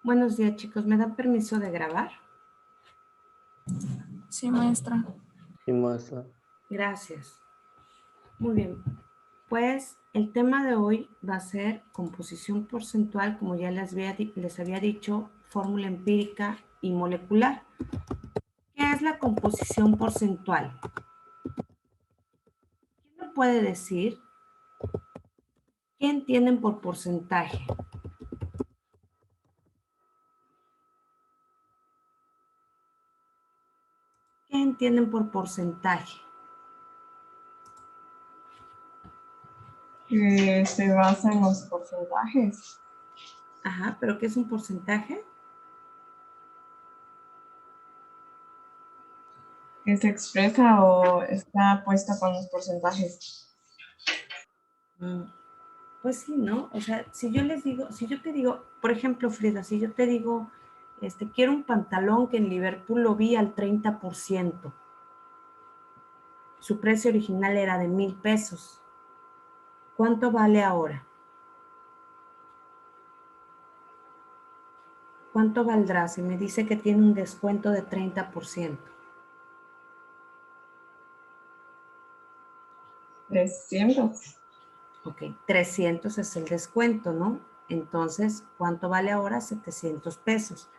Buenos días, chicos. ¿Me dan permiso de grabar? Sí, maestra. Sí, maestra. Gracias. Muy bien. Pues el tema de hoy va a ser composición porcentual, como ya les había dicho, fórmula empírica y molecular. ¿Qué es la composición porcentual? ¿Quién me puede decir qué entienden por porcentaje? ¿Qué entienden por porcentaje? Que se basa en los porcentajes. Ajá, ¿pero qué es un porcentaje? Que se expresa o está puesta con los porcentajes. Pues sí, ¿no? O sea, si yo te digo, por ejemplo, Frida, si yo te digo, quiero un pantalón que en Liverpool lo vi al 30%. Su precio original era de 1,000 pesos. ¿Cuánto vale ahora? ¿Cuánto valdrá si me dice que tiene un descuento de 30%? 300. Ok, 300 es el descuento, ¿no? Entonces, ¿cuánto vale ahora? 700 pesos.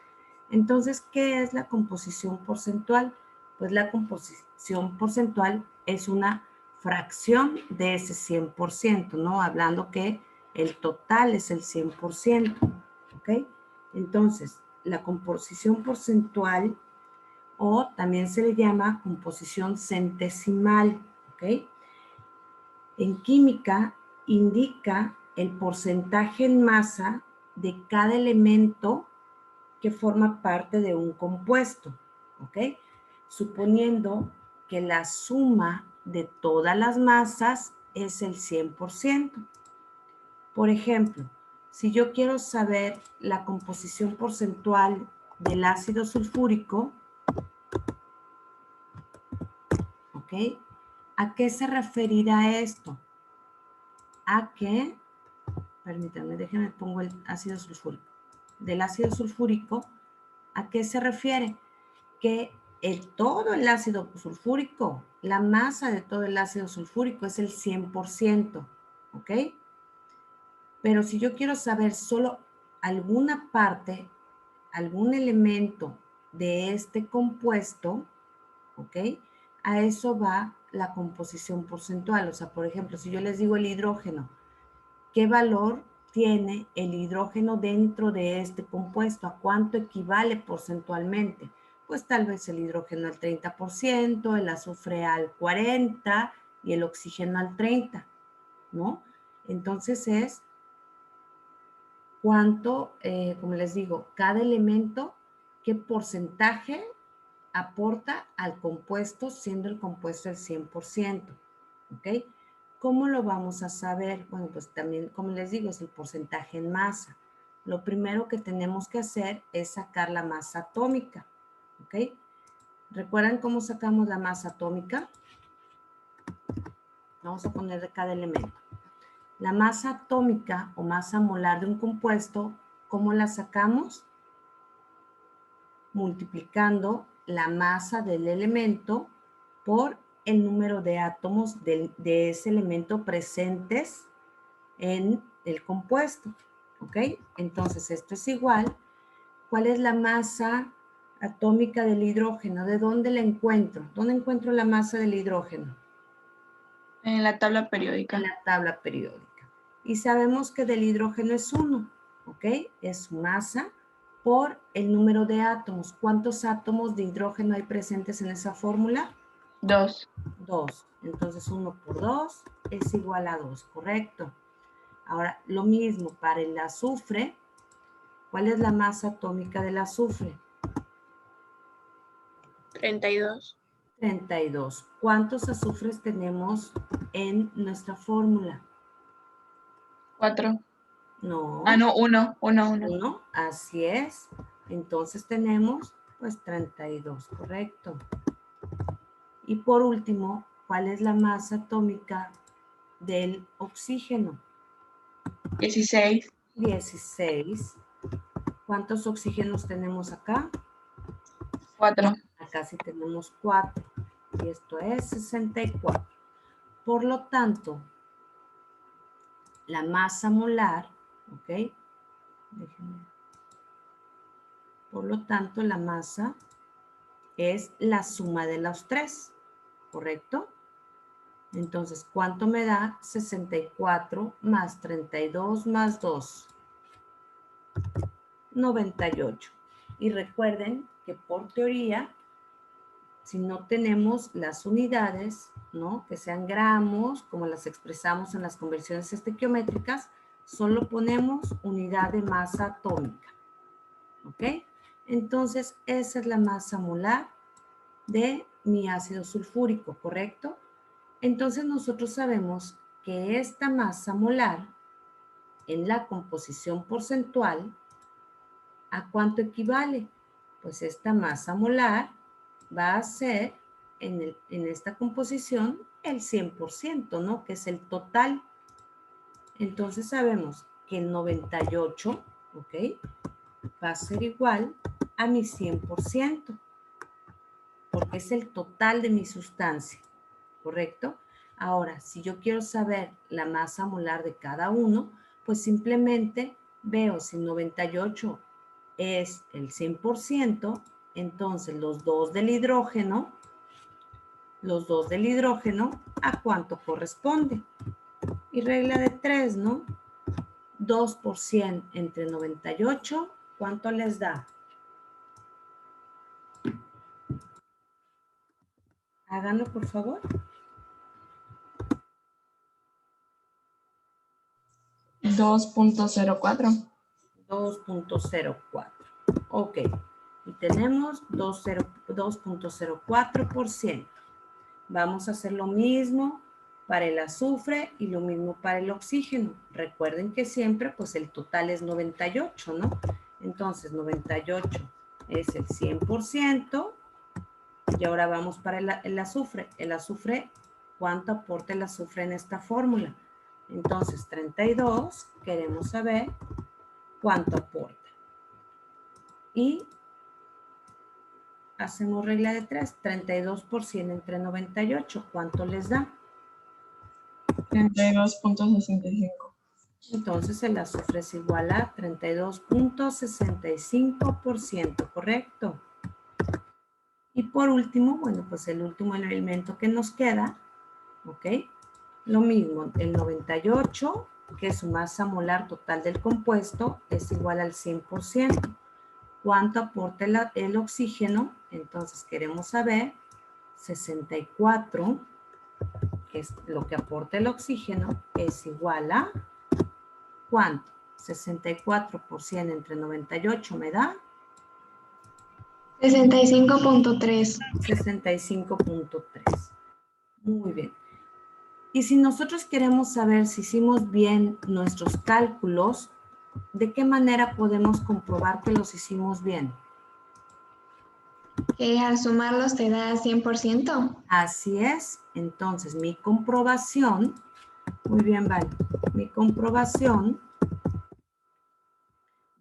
Entonces, ¿qué es la composición porcentual? Pues la composición porcentual es una fracción de ese 100%, ¿no? Hablando que el total es el 100%, ¿ok? Entonces, la composición porcentual, o también se le llama composición centesimal, ¿ok? En química indica el porcentaje en masa de cada elemento que forma parte de un compuesto, ¿ok? Suponiendo que la suma de todas las masas es el 100%. Por ejemplo, si yo quiero saber la composición porcentual del ácido sulfúrico, ¿ok? ¿A qué se referirá esto? A que, permítanme, déjenme pongo el ácido sulfúrico. Del ácido sulfúrico, ¿a qué se refiere? Que todo el ácido sulfúrico, la masa de todo el ácido sulfúrico es el 100%, ¿ok? Pero si yo quiero saber solo alguna parte, algún elemento de este compuesto, ¿ok? A eso va la composición porcentual. O sea, por ejemplo, si yo les digo el hidrógeno, ¿qué valor tiene el hidrógeno dentro de este compuesto? ¿A cuánto equivale porcentualmente? Pues tal vez el hidrógeno al 30%, el azufre al 40% y el oxígeno al 30%, ¿no? Entonces es cuánto, como les digo, cada elemento, qué porcentaje aporta al compuesto, siendo el compuesto el 100%, ¿ok? ¿Cómo lo vamos a saber? Bueno, pues también, como les digo, es el porcentaje en masa. Lo primero que tenemos que hacer es sacar la masa atómica, ¿ok? ¿Recuerdan cómo sacamos la masa atómica? Vamos a poner de cada elemento. La masa atómica o masa molar de un compuesto, ¿cómo la sacamos? Multiplicando la masa del elemento por el número de átomos de ese elemento presentes en el compuesto, ¿ok? Entonces, esto es igual. ¿Cuál es la masa atómica del hidrógeno? ¿De dónde la encuentro? ¿Dónde encuentro la masa del hidrógeno? En la tabla periódica. En la tabla periódica. Y sabemos que del hidrógeno es 1, ¿ok? Es su masa por el número de átomos. ¿Cuántos átomos de hidrógeno hay presentes en esa fórmula? 2. 2. Entonces 1 por 2 es igual a 2, ¿correcto? Ahora, lo mismo para el azufre. ¿Cuál es la masa atómica del azufre? 32. 32. ¿Cuántos azufres tenemos en nuestra fórmula? 4. No. Ah, no, 1. 1. 1, así es. Entonces tenemos pues 32, correcto. Y por último, ¿cuál es la masa atómica del oxígeno? 16. 16. ¿Cuántos oxígenos tenemos acá? 4. Acá sí tenemos 4. Y esto es 64. Por lo tanto, la masa molar, ¿ok? Déjenme. Por lo tanto, la masa es la suma de los 3, ¿correcto? Entonces, ¿cuánto me da 64 más 32 más 2? 98. Y recuerden que por teoría, si no tenemos las unidades, ¿no? Que sean gramos, como las expresamos en las conversiones estequiométricas, solo ponemos unidad de masa atómica. ¿Ok? Entonces, esa es la masa molar de mi ácido sulfúrico, ¿correcto? Entonces, nosotros sabemos que esta masa molar en la composición porcentual, ¿a cuánto equivale? Pues esta masa molar va a ser en esta composición el 100%, ¿no? Que es el total. Entonces sabemos que el 98, ¿ok? Va a ser igual a mi 100%, porque es el total de mi sustancia, ¿correcto? Ahora, si yo quiero saber la masa molar de cada uno, pues simplemente veo si 98 es el 100%, entonces los dos del hidrógeno, ¿a cuánto corresponde? Y regla de 3, ¿no? 2 por 100 entre 98, ¿cuánto les da? Háganlo, por favor. 2.04. 2.04. Ok. Y tenemos 2.04%. Vamos a hacer lo mismo para el azufre y lo mismo para el oxígeno. Recuerden que siempre, pues el total es 98, ¿no? Entonces, 98 es el 100%. Y ahora vamos para el azufre. El azufre, ¿cuánto aporta el azufre en esta fórmula? Entonces, 32, queremos saber cuánto aporta. Y hacemos regla de 3, 32 por 100 entre 98, ¿cuánto les da? 32.65. Entonces el azufre es igual a 32.65%, ¿correcto? Y por último, bueno, pues el último elemento que nos queda, ¿ok? Lo mismo, el 98, que es su masa molar total del compuesto, es igual al 100%. ¿Cuánto aporta el oxígeno? Entonces queremos saber 64, que es lo que aporta el oxígeno, es igual a ¿cuánto? 64 por 100 entre 98 me da 65.3. 65.3. Muy bien. Y si nosotros queremos saber si hicimos bien nuestros cálculos, ¿de qué manera podemos comprobar que los hicimos bien? Que al sumarlos te da 100%. Así es. Entonces, mi comprobación, muy bien, Vale, mi comprobación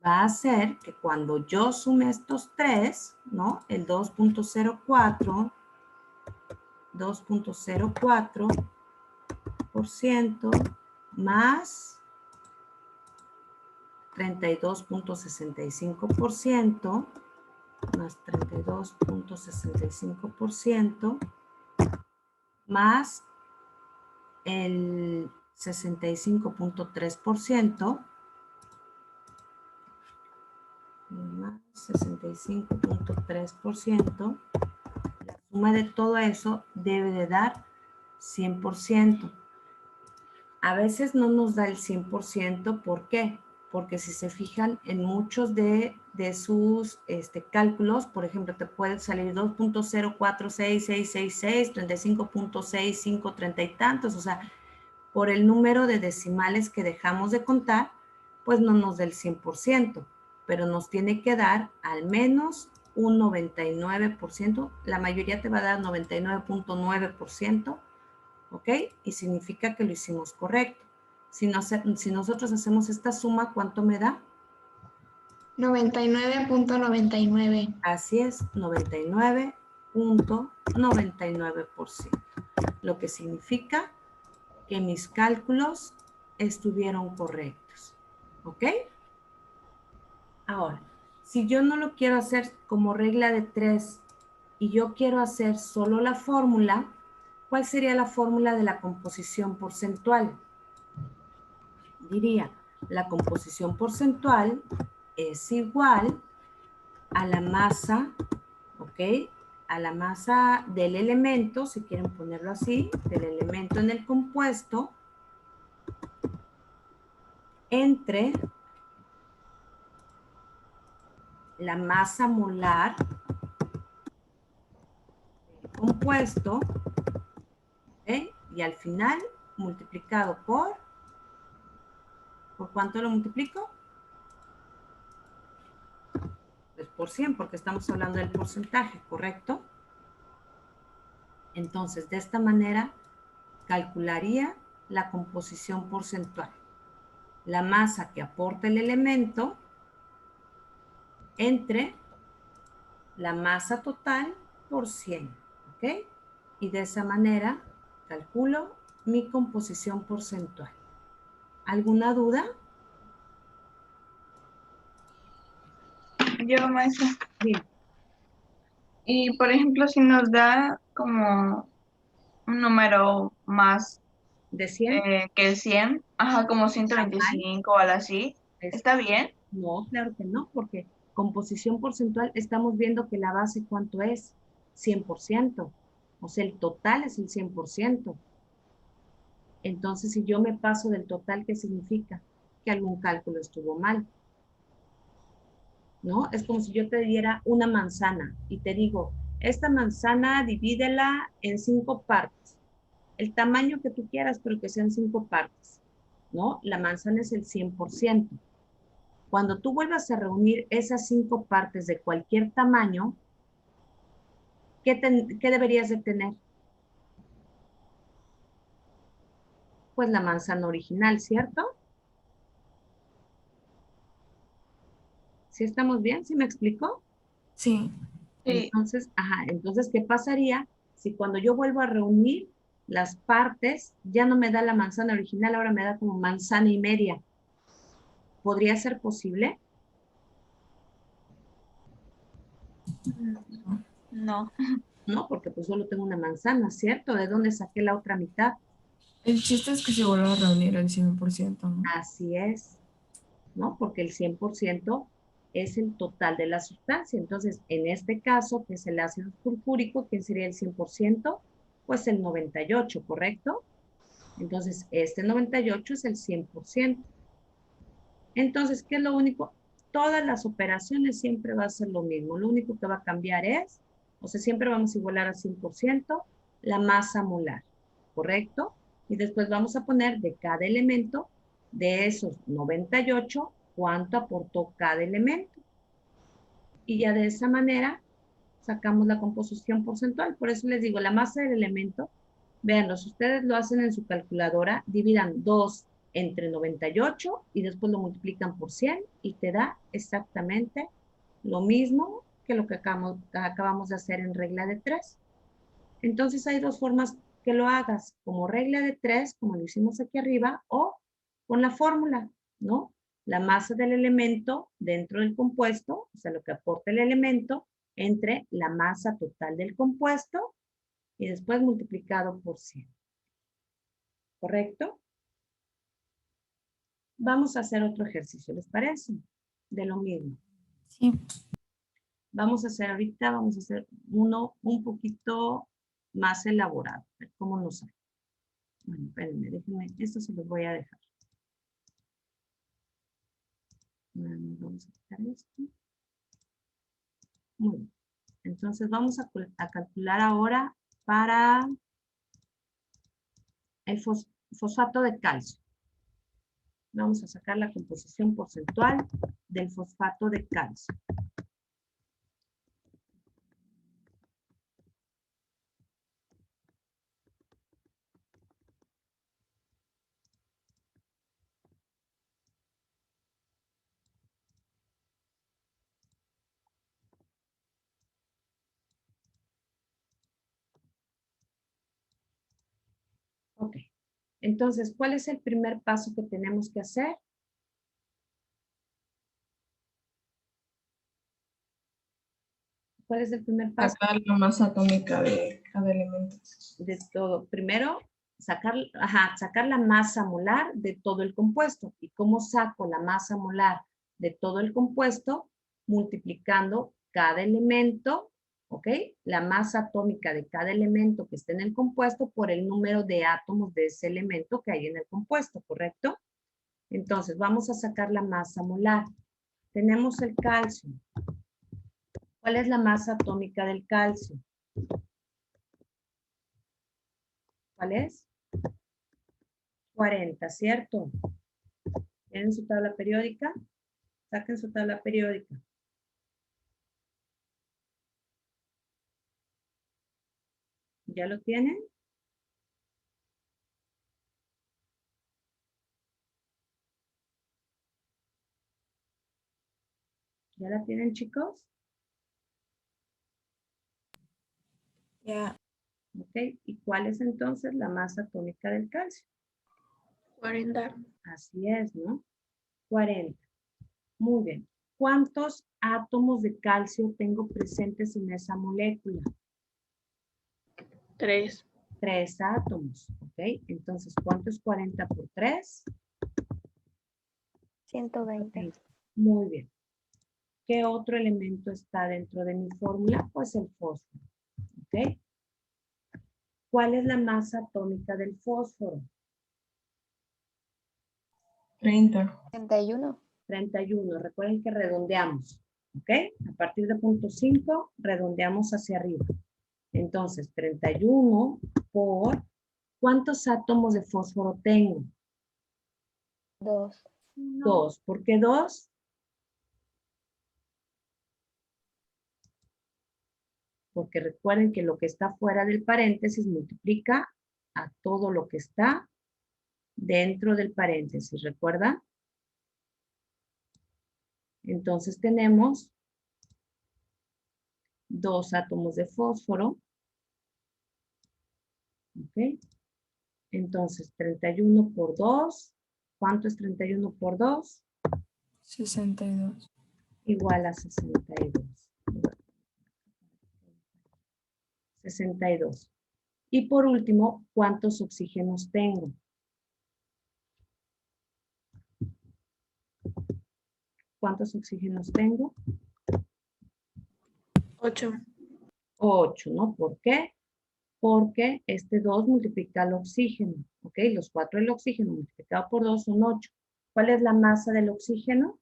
va a ser que cuando yo sume estos tres, ¿no? El 2.04% más 32.65% más 32.65% más el 65.3% más 65.3%, la suma de todo eso debe de dar 100%. A veces no nos da el 100%, ¿por qué? Porque si se fijan en muchos de sus cálculos, por ejemplo, te puede salir 2.046666, 35.65, 30 y tantos, o sea, por el número de decimales que dejamos de contar, pues no nos da el 100%, pero nos tiene que dar al menos un 99%, la mayoría te va a dar 99.9%, ¿ok? Y significa que lo hicimos correcto. Si nosotros hacemos esta suma, ¿cuánto me da? 99.99. Así es, 99.99%. Lo que significa que mis cálculos estuvieron correctos. ¿Ok? Ahora, si yo no lo quiero hacer como regla de 3 y yo quiero hacer solo la fórmula, ¿cuál sería la fórmula de la composición porcentual? Diría, la composición porcentual es igual a la masa, ¿ok? A la masa del elemento, si quieren ponerlo así, del elemento en el compuesto, entre la masa molar del compuesto, ¿ok? Y al final multiplicado ¿por cuánto lo multiplico? Pues por 100, porque estamos hablando del porcentaje, ¿correcto? Entonces, de esta manera, calcularía la composición porcentual. La masa que aporta el elemento entre la masa total por 100, ¿ok? Y de esa manera calculo mi composición porcentual. ¿Alguna duda? Yo, maestra. Bien. Y por ejemplo, si nos da como un número más ¿De 100? que el 100, ajá, como ¿Está mal? 125 o algo así, ¿está bien? No, claro que no, porque composición porcentual estamos viendo que la base, ¿cuánto es? 100%. O sea, el total es el 100%. Entonces, si yo me paso del total, ¿qué significa? Que algún cálculo estuvo mal, ¿no? Es como si yo te diera una manzana y te digo, esta manzana divídela en 5 partes. El tamaño que tú quieras, pero que sean 5 partes, ¿no? La manzana es el 100%. Cuando tú vuelvas a reunir esas 5 partes de cualquier tamaño, ¿qué deberías de tener? Pues la manzana original, ¿cierto? ¿Sí estamos bien? ¿Sí me explico? Sí. Sí. Entonces, ajá, entonces, ¿qué pasaría si cuando yo vuelvo a reunir las partes, ya no me da la manzana original, ahora me da como manzana y media? ¿Podría ser posible? No. No, porque pues solo tengo una manzana, ¿cierto? ¿De dónde saqué la otra mitad? El chiste es que se vuelva a reunir el 100%, ¿no? Así es, ¿no? Porque el 100% es el total de la sustancia. Entonces, en este caso, que es el ácido sulfúrico, ¿qué sería el 100%? Pues el 98, ¿correcto? Entonces, este 98 es el 100%. Entonces, ¿qué es lo único? Todas las operaciones siempre va a ser lo mismo. Lo único que va a cambiar es, o sea, siempre vamos a igualar al 100% la masa molar, ¿correcto? Y después vamos a poner de cada elemento de esos 98, cuánto aportó cada elemento. Y ya de esa manera sacamos la composición porcentual. Por eso les digo, la masa del elemento, véanlo, si ustedes lo hacen en su calculadora, dividan 2 entre 98 y después lo multiplican por 100 y te da exactamente lo mismo que lo que acabamos de hacer en regla de 3. Entonces hay dos formas que lo hagas, como regla de 3, como lo hicimos aquí arriba, o con la fórmula, ¿no? La masa del elemento dentro del compuesto, o sea, lo que aporta el elemento, entre la masa total del compuesto y después multiplicado por 100. ¿Correcto? Vamos a hacer otro ejercicio, ¿les parece? De lo mismo. Sí. Vamos a hacer ahorita, vamos a hacer uno un poquito más elaborado. A ver cómo nos sale. Bueno, espérenme, déjenme, esto se los voy a dejar. Vamos a quitar esto. Muy bien. Entonces vamos a calcular ahora para el fosfato de calcio. Vamos a sacar la composición porcentual del fosfato de calcio. Ok. Entonces, ¿cuál es el primer paso que tenemos que hacer? ¿Cuál es el primer paso? Sacar la masa atómica de cada elemento. De todo. Primero, sacar la masa molar de todo el compuesto. ¿Y cómo saco la masa molar de todo el compuesto? Multiplicando cada elemento, ¿ok? La masa atómica de cada elemento que esté en el compuesto por el número de átomos de ese elemento que hay en el compuesto, ¿correcto? Entonces, vamos a sacar la masa molar. Tenemos el calcio. ¿Cuál es la masa atómica del calcio? ¿Cuál es? 40, ¿cierto? ¿Tienen su tabla periódica? Saquen su tabla periódica. ¿Ya lo tienen? ¿Ya la tienen, chicos? Ya. ¿Ok? ¿Y cuál es entonces la masa atómica del calcio? 40. Así es, ¿no? 40. Muy bien. ¿Cuántos átomos de calcio tengo presentes en esa molécula? 3. 3 átomos, ¿ok? Entonces, ¿cuánto es 40 por 3? 120. Muy bien. ¿Qué otro elemento está dentro de mi fórmula? Pues el fósforo, ¿ok? ¿Cuál es la masa atómica del fósforo? 30. 31. 31. Recuerden que redondeamos, ¿ok? A partir de punto 5, redondeamos hacia arriba. Entonces, 31 por... ¿Cuántos átomos de fósforo tengo? 2. 2. ¿Por qué 2? Porque recuerden que lo que está fuera del paréntesis multiplica a todo lo que está dentro del paréntesis, ¿recuerda? Entonces tenemos 2 átomos de fósforo. ¿Ok? Entonces 31 por 2. ¿Cuánto es 31 por 2? 62. Igual a 62. 62. Y por último, ¿cuántos oxígenos tengo? ¿Cuántos oxígenos tengo? 8. 8, ¿no? ¿Por qué? Porque este 2 multiplica el oxígeno, ¿ok? Los 4 del oxígeno multiplicado por 2 son 8. ¿Cuál es la masa del oxígeno?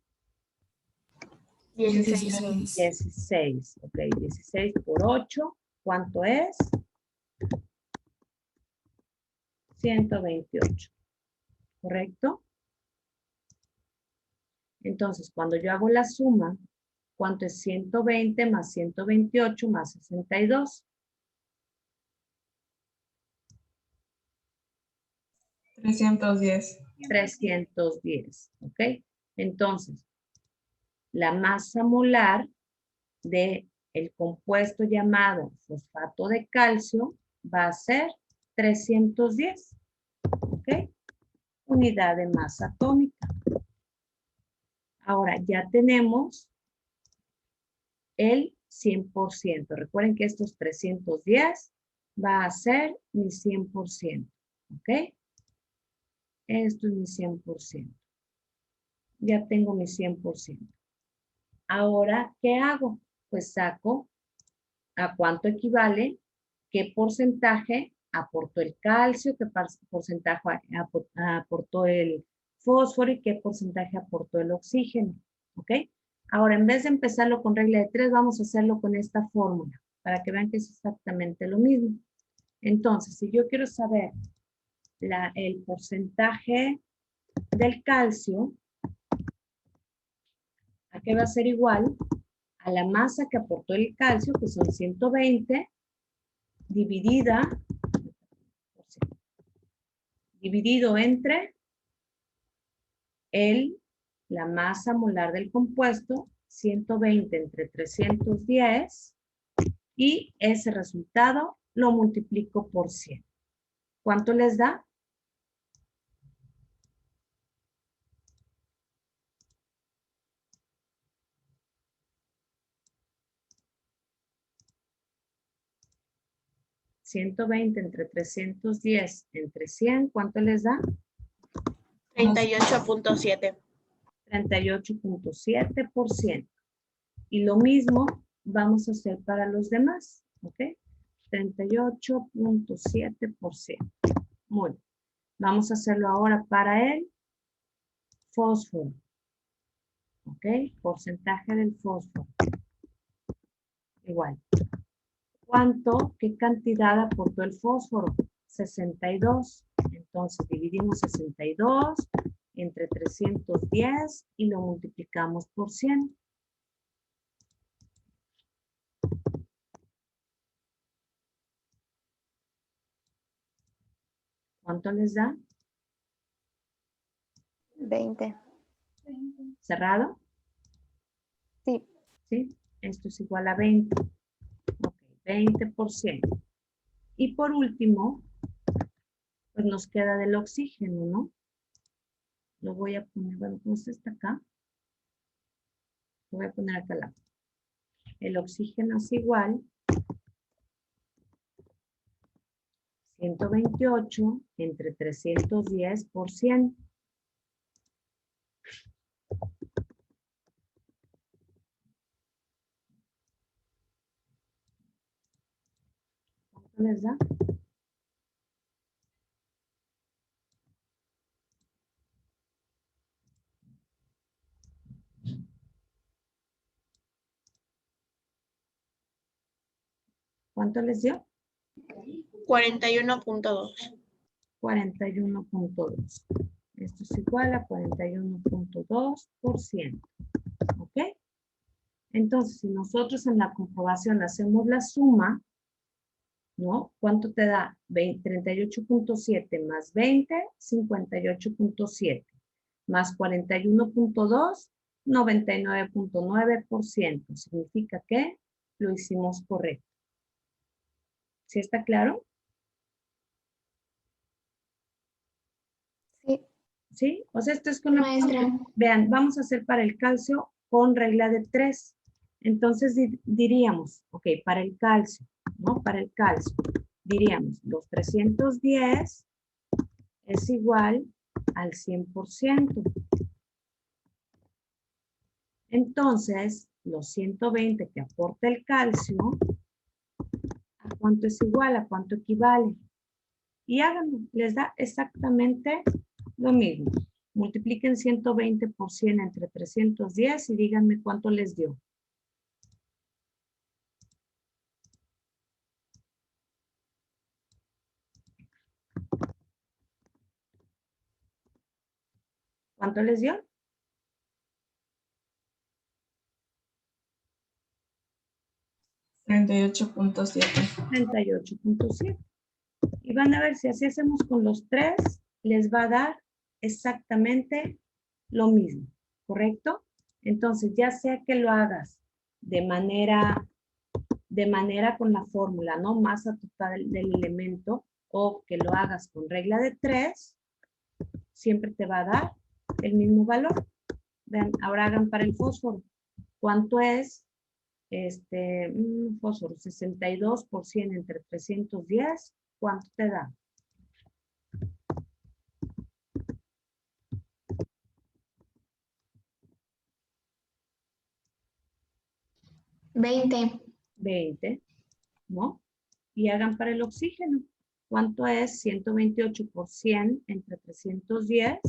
16. 16, ¿ok? 16 por 8, ¿cuánto es? 128, ¿correcto? Entonces, cuando yo hago la suma, ¿cuánto es 120 más 128 más 62? 310. 310, ¿ok? Entonces, la masa molar de el compuesto llamado fosfato de calcio va a ser 310, ¿ok? Unidad de masa atómica. Ahora ya tenemos el 100%. Recuerden que estos 310 va a ser mi 100%, ¿ok? Esto es mi 100%. Ya tengo mi 100%. Ahora, ¿qué hago? Pues saco a cuánto equivale, qué porcentaje aportó el calcio, qué porcentaje aportó el fósforo y qué porcentaje aportó el oxígeno, ¿ok? Ahora, en vez de empezarlo con regla de 3, vamos a hacerlo con esta fórmula, para que vean que es exactamente lo mismo. Entonces, si yo quiero saber el porcentaje del calcio, ¿a qué va a ser igual? A la masa que aportó el calcio, que son 120, dividido entre la masa molar del compuesto, 120 entre 310, y ese resultado lo multiplico por 100. ¿Cuánto les da? 120 entre 310 entre 100, ¿cuánto les da? 38.7. 38.7%. Y lo mismo vamos a hacer para los demás, ¿ok? 38.7%. Muy bien. Vamos a hacerlo ahora para el fósforo. ¿Ok? Porcentaje del fósforo. Igual. ¿Qué cantidad aportó el fósforo? 62. Entonces dividimos 62 entre 310 y lo multiplicamos por 100. ¿Cuánto les da? 20. ¿Cerrado? Sí. ¿Sí? Esto es igual a 20. Ok, 20%. Y por último, pues nos queda del oxígeno, ¿no? Lo voy a poner, bueno, ¿cómo está acá? Lo voy a poner acá al lado. El oxígeno es igual 128 entre 310 por 100. ¿Cuánto les da? ¿Cuánto les dio? 41.2. 41.2. Esto es igual a 41.2%. ¿Ok? Entonces, si nosotros en la comprobación hacemos la suma, ¿no? ¿Cuánto te da? 38.7 más 20, 58.7. Más 41.2, 99.9%. Significa que lo hicimos correcto. ¿Sí está claro? Sí. ¿Sí? O sea, esto es con Maestra. Vean, vamos a hacer para el calcio con regla de 3. Entonces diríamos, ok, para el calcio, ¿no? Para el calcio, diríamos, los 310 es igual al 100%. Entonces, los 120 que aporta el calcio, ¿a cuánto es igual? ¿A cuánto equivale? Y háganlo, les da exactamente lo mismo. Multipliquen 120 por 100 entre 310 y díganme cuánto les dio. ¿Cuánto les dio? 38.7. 38.7. Y van a ver si así hacemos con los 3, les va a dar exactamente lo mismo, ¿correcto? Entonces, ya sea que lo hagas de manera con la fórmula, ¿no? Masa total del elemento, o que lo hagas con regla de 3, siempre te va a dar el mismo valor. Vean, ahora hagan para el fósforo. ¿Cuánto es? Fósforo, 62 por 100 entre 310, ¿cuánto te da? ¿20? 20, ¿no? Y hagan para el oxígeno. ¿Cuánto es 128 por 100 entre 310?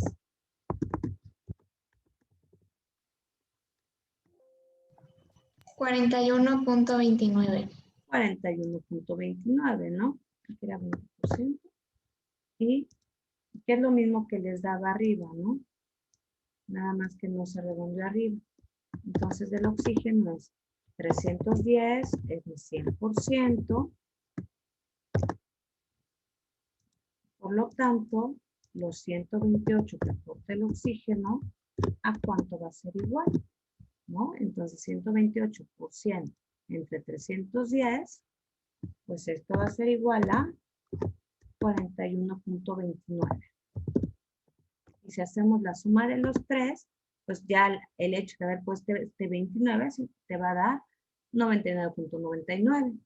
41.29. 41.29, ¿no? Aquí era 20%. Y que es lo mismo que les daba arriba, ¿no? Nada más que no se redondeó arriba. Entonces, del oxígeno es 310, es de 100%. Por lo tanto, los 128 que aporta el oxígeno, ¿a cuánto va a ser igual? ¿No? Entonces, 128 por 100 entre 310, pues esto va a ser igual a 41.29. Y si hacemos la suma de los 3, pues ya el hecho de haber puesto este 29 te va a dar 99.99,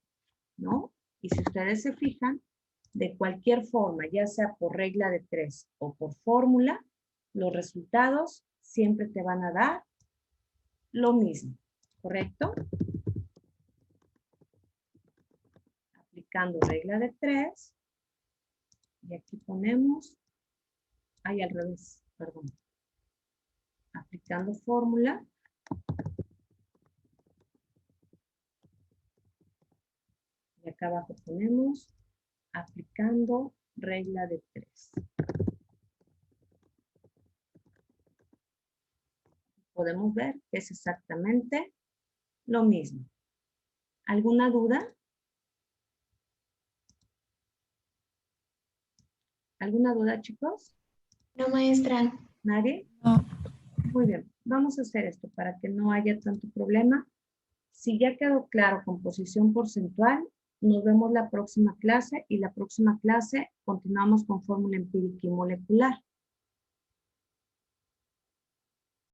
¿no? Y si ustedes se fijan, de cualquier forma, ya sea por regla de 3 o por fórmula, los resultados siempre te van a dar lo mismo, ¿correcto? Aplicando regla de 3, y aquí ponemos, ahí al revés, perdón. Aplicando fórmula, y acá abajo ponemos aplicando regla de 3. Podemos ver que es exactamente lo mismo. ¿Alguna duda? ¿Alguna duda, chicos? No, maestra. ¿Nadie? No. Muy bien, vamos a hacer esto para que no haya tanto problema. Si ya quedó claro composición porcentual, nos vemos la próxima clase y la próxima clase continuamos con fórmula empírica y molecular.